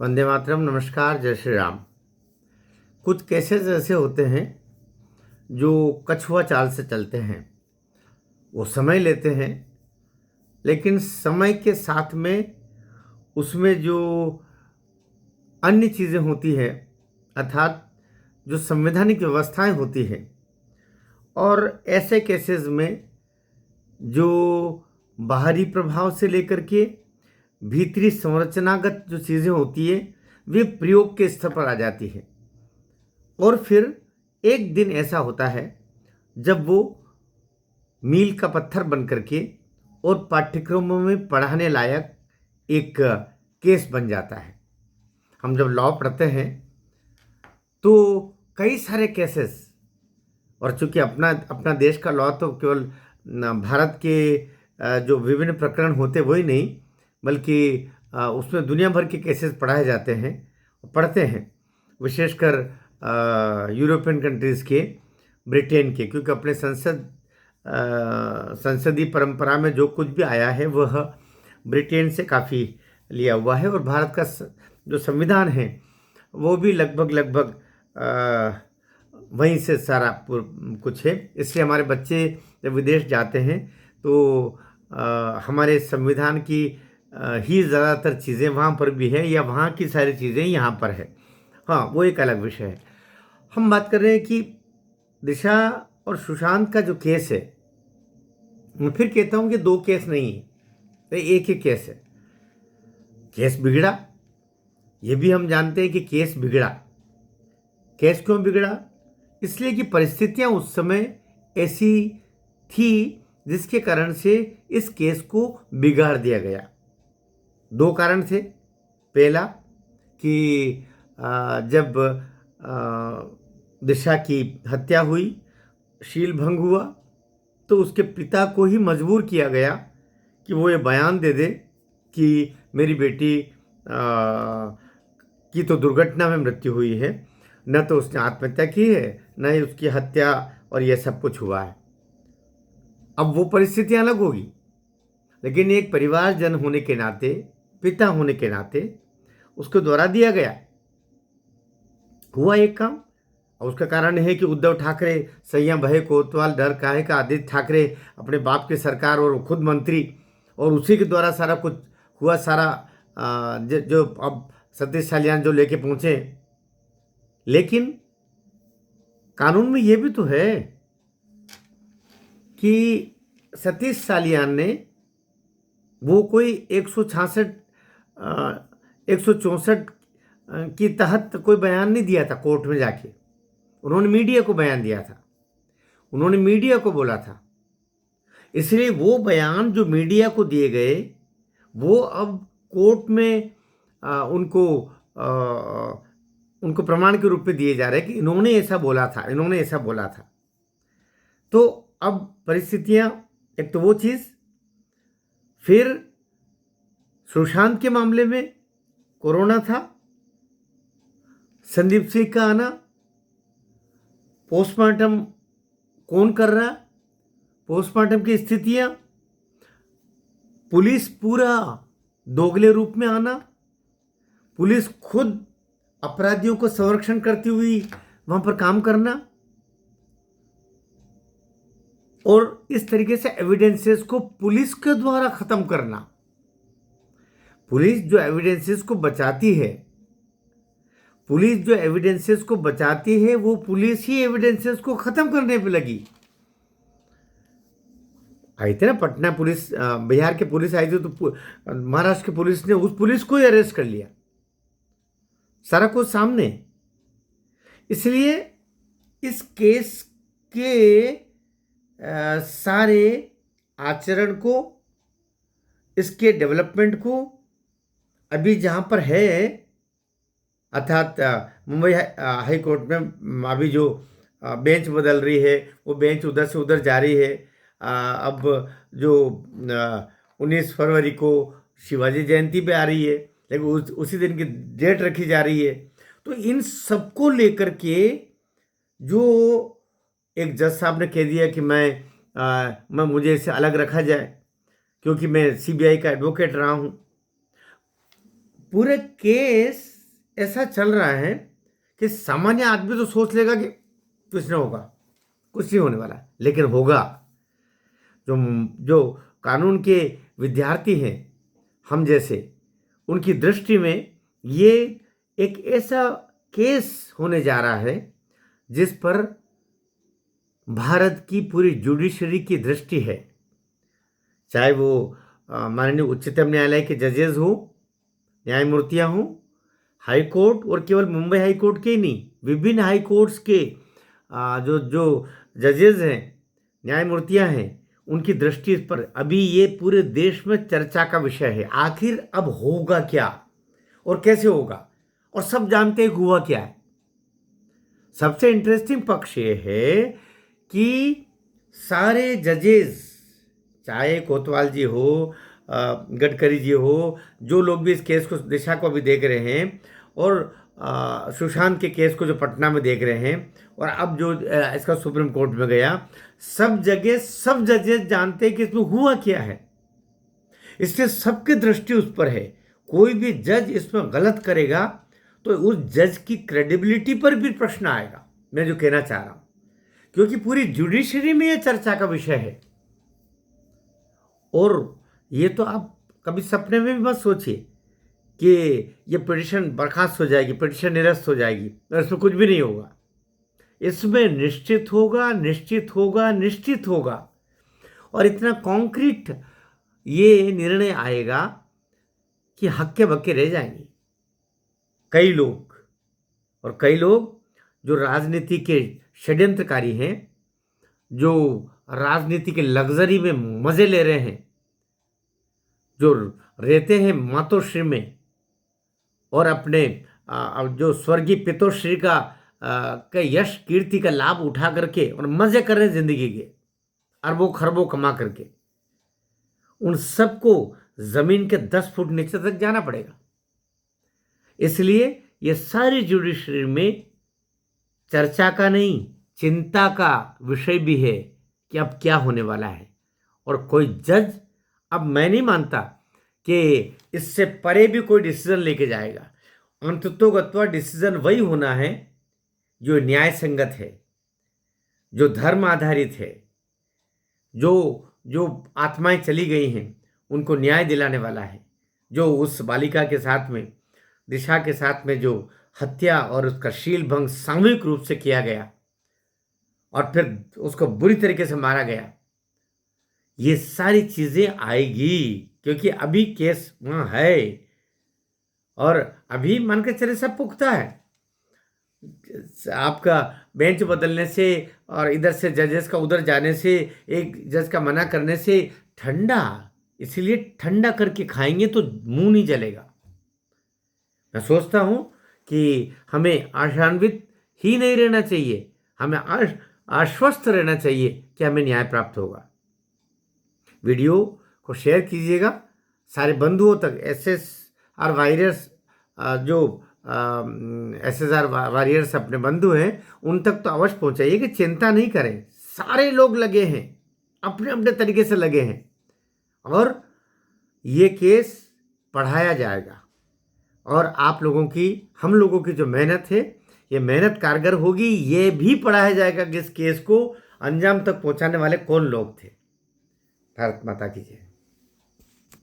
वंदे मातरम। नमस्कार, जय श्री राम। कुछ केसेस ऐसे होते हैं जो कछुआ चाल से चलते हैं। वो समय लेते हैं, लेकिन समय के साथ में उसमें जो अन्य चीज़ें होती है, अर्थात जो संवैधानिक व्यवस्थाएं होती हैं, और ऐसे केसेस में जो बाहरी प्रभाव से लेकर के भीतरी संरचनागत जो चीज़ें होती है, वे प्रयोग के स्तर पर आ जाती है। और फिर एक दिन ऐसा होता है जब वो मील का पत्थर बन करके और पाठ्यक्रमों में पढ़ाने लायक एक केस बन जाता है। हम जब लॉ पढ़ते हैं तो कई सारे केसेस, और चूंकि अपना अपना देश का लॉ तो केवल भारत के जो विभिन्न प्रकरण होते वही नहीं, बल्कि उसमें दुनिया भर के केसेस पढ़ाए जाते हैं, पढ़ते हैं, विशेषकर यूरोपियन कंट्रीज़ के, ब्रिटेन के, क्योंकि अपने संसदीय परंपरा में जो कुछ भी आया है वह ब्रिटेन से काफ़ी लिया हुआ है। और भारत का जो संविधान है वो भी लगभग वहीं से सारा कुछ है। इसलिए हमारे बच्चे जब विदेश जाते हैं तो हमारे संविधान की ही ज़्यादातर चीज़ें वहाँ पर भी है, या वहाँ की सारी चीज़ें यहाँ पर है। हाँ, वो एक अलग विषय है। हम बात कर रहे हैं कि दिशा और सुशांत का जो केस है, मैं फिर कहता हूँ कि दो केस नहीं है, तो एक ही केस है। केस बिगड़ा, ये भी हम जानते हैं कि केस बिगड़ा। केस क्यों बिगड़ा? इसलिए कि परिस्थितियां उस समय ऐसी थी जिसके कारण से इस केस को बिगाड़ दिया गया। दो कारण थे। पहला कि जब दिशा की हत्या हुई, शील भंग हुआ, तो उसके पिता को ही मजबूर किया गया कि वो ये बयान दे दे कि मेरी बेटी की तो दुर्घटना में मृत्यु हुई है, न तो उसने आत्महत्या की है, न ही उसकी हत्या और यह सब कुछ हुआ है। अब वो परिस्थितियां अलग होगी, लेकिन एक परिवारजन होने के नाते, पिता होने के नाते उसको द्वारा दिया गया। हुआ एक काम, और उसका कारण है कि उद्धव ठाकरे, संयम भय कोतवाल डर काहे का, आदित्य ठाकरे अपने बाप की सरकार और खुद मंत्री, और उसी के द्वारा सारा कुछ हुआ। सारा जो अब सतीश सालियान जो लेके पहुंचे। लेकिन कानून में ये भी तो है कि सतीश सालियान ने वो कोई 166 164 की तहत कोई बयान नहीं दिया था कोर्ट में जाके। उन्होंने मीडिया को बयान दिया था, उन्होंने मीडिया को बोला था। इसलिए वो बयान जो मीडिया को दिए गए, वो अब कोर्ट में उनको उनको प्रमाण के रूप में दिए जा रहे हैं कि इन्होंने ऐसा बोला था, इन्होंने ऐसा बोला था। तो अब परिस्थितियां, एक तो वो चीज़, फिर सुशांत के मामले में कोरोना था, संदीप सिंह का आना, पोस्टमार्टम कौन कर रहा, पोस्टमार्टम की स्थितियां, पुलिस पूरा दोगले रूप में आना, पुलिस खुद अपराधियों को संरक्षण करती हुई वहां पर काम करना, और इस तरीके से एविडेंसेस को पुलिस के द्वारा खत्म करना। पुलिस जो एविडेंसेस को बचाती है, पुलिस जो एविडेंसेस को बचाती है, वो पुलिस ही एविडेंसेस को खत्म करने पे लगी। आई थी ना पटना पुलिस, बिहार की पुलिस आई थी, तो महाराष्ट्र की पुलिस ने उस पुलिस को ही अरेस्ट कर लिया, सारा कुछ सामने। इसलिए इस केस के सारे आचरण को, इसके डेवलपमेंट को अभी जहां पर है, अर्थात मुंबई हाई कोर्ट में अभी जो बेंच बदल रही है, वो बेंच उधर से उधर जा रही है। अब जो 19 फरवरी को शिवाजी जयंती पे आ रही है, लेकिन उसी दिन की डेट रखी जा रही है। तो इन सबको लेकर के जो एक जज साहब ने कह दिया कि मैं मुझे इससे अलग रखा जाए क्योंकि मैं सीबीआई का एडवोकेट रहा हूं। पूरे केस ऐसा चल रहा है कि सामान्य आदमी तो सोच लेगा कि कुछ नहीं होगा, कुछ नहीं होने वाला, लेकिन होगा। जो जो कानून के विद्यार्थी हैं हम जैसे, उनकी दृष्टि में ये एक ऐसा केस होने जा रहा है जिस पर भारत की पूरी जुडिशरी की दृष्टि है। चाहे वो माननीय उच्चतम न्यायालय के जजेस हो, न्यायमूर्तियां हों, हाई कोर्ट, और केवल मुंबई हाई कोर्ट के ही नहीं, विभिन्न हाई कोर्ट्स के जो जो जजेस हैं, न्यायमूर्तियां हैं, उनकी दृष्टि इस पर अभी ये पूरे देश में चर्चा का विषय है। आखिर अब होगा क्या और कैसे होगा, और सब जानते हैं हुआ क्या है। सबसे इंटरेस्टिंग पक्ष ये है कि सारे जजेस, चाहे कोतवाल जी हो, गडकरी जी हो, जो लोग भी इस केस को, दिशा को अभी देख रहे हैं, और सुशांत के केस को जो पटना में देख रहे हैं, और अब जो इसका सुप्रीम कोर्ट में गया, सब जगह सब जजेस जानते हैं कि इसमें हुआ क्या है। इसलिए सबकी दृष्टि उस पर है। कोई भी जज इसमें गलत करेगा तो उस जज की क्रेडिबिलिटी पर भी प्रश्न आएगा, मैं जो कहना चाह रहा हूं, क्योंकि पूरी जुडिशरी में यह चर्चा का विषय है। और ये तो आप कभी सपने में भी मत सोचिए कि ये पिटिशन बर्खास्त हो जाएगी, पिटिशन निरस्त हो जाएगी, और इसमें कुछ भी नहीं होगा। इसमें निश्चित होगा, निश्चित होगा, निश्चित होगा, और इतना कॉन्क्रीट ये निर्णय आएगा कि हक्के बक्के रह जाएंगे कई लोग। और कई लोग जो राजनीति के षड्यंत्रकारी हैं, जो राजनीति के लग्जरी में मजे ले रहे हैं, जो रहते हैं मातोश्री में, और अपने जो स्वर्गीय पितोश्री का यश कीर्ति का लाभ उठा करके और मजे कर रहे हैं जिंदगी के, अरबों खरबों कमा करके, उन सबको जमीन के 10 फुट नीचे तक जाना पड़ेगा। इसलिए ये सारी जुडिशरी में चर्चा का नहीं, चिंता का विषय भी है कि अब क्या होने वाला है। और कोई जज, अब मैं नहीं मानता कि इससे परे भी कोई डिसीजन लेके जाएगा। अंततोगत्वा डिसीजन वही होना है जो न्याय संगत है, जो धर्म आधारित है, जो आत्माएं चली गई हैं उनको न्याय दिलाने वाला है। जो उस बालिका के साथ में, दिशा के साथ में जो हत्या और उसका शील भंग सामूहिक रूप से किया गया और फिर उसको बुरी तरीके से मारा गया, ये सारी चीजें आएगी, क्योंकि अभी केस वहां है और अभी मान के चले सब पुख्ता है। आपका बेंच बदलने से और इधर से जजेस का उधर जाने से, एक जज का मना करने से ठंडा, इसीलिए ठंडा करके खाएंगे तो मुंह नहीं जलेगा। मैं सोचता हूं कि हमें आशान्वित ही नहीं रहना चाहिए, हमें आश्वस्त रहना चाहिए कि हमें न्याय प्राप्त होगा। वीडियो को शेयर कीजिएगा सारे बंधुओं तक। SSR वॉरियर्स, जो SSR वॉरियर्स अपने बंधु हैं, उन तक तो अवश्य पहुंचाइए कि चिंता नहीं करें, सारे लोग लगे हैं, अपने अपने तरीके से लगे हैं, और ये केस पढ़ाया जाएगा। और आप लोगों की, हम लोगों की जो मेहनत है, ये मेहनत कारगर होगी। ये भी पढ़ाया जाएगा कि इस केस को अंजाम तक पहुंचाने वाले कौन लोग थे। भारत माता की जय।